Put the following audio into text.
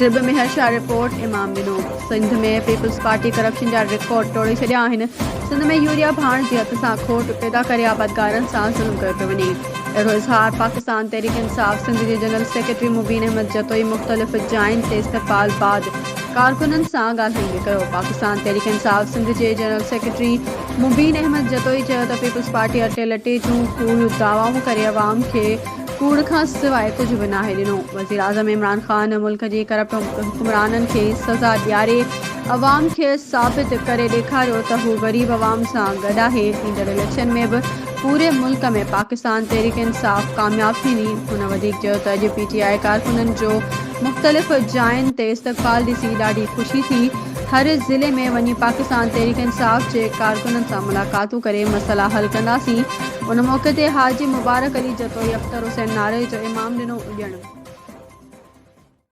ड्रिब में हर्षा रिपोर्ट इमाम ॾिनो। सिंध में पीपल्स पार्टी करप्शन जा रिकॉर्ड तोड़े छॾिया आहिनि। सिंध में यूरिया भाण जी हथ सां खोट पैदा करे आबादगारनि सां ज़ुल्म कयो पियो वञे। अहिड़ो इज़हार पाकिस्तान तहरीक इंसाफ़ सिंध जे जनरल सेक्रेटरी मुबीन अहमद जतोई मुख़्तलिफ़ जायुनि ते इस्तक़बाल बाद कारकुननि सां ॻाल्हाईंदे कयो। पाकिस्तान तहरीक इंसाफ़ सिंध जे जनरल सेक्रेटरी मुबीन अहमद जतोई चयो त पीपल्स पार्टी अटे लटे जूं कूड़ दावाऊं करे अवाम खे कूड़ खां सवाइ कुझु बि नाहे ॾिनो। वज़ीर आज़म इमरान ख़ान मुल्क जे करप्ट हुक्मराननि खे सज़ा ॾियारे अवाम खे साबित करे ॾेखारियो त हू ग़रीब अवाम सां गॾु आहे। ईंदड़ इलेक्शन में बि पूरे मुल्क में पाकिस्तान तहरीक इंसाफ़ कामयाब थींदी। हुन वधीक चयो त अॼु PTI कारकुननि जो मुख़्तलिफ़ जायुनि ते इस्तक़बाल ॾिसी ॾाढी ख़ुशी थी। हर ज़िले में वञी पाकिस्तान तहरीक इंसाफ़ जे कारकुननि सां मुलाक़ातूं करे मसइला हल कंदासीं। उन मौक़े ते हाजी मुबारक अली जतोई अख्तर हुसैन नारे जो इमाम ॾिनो।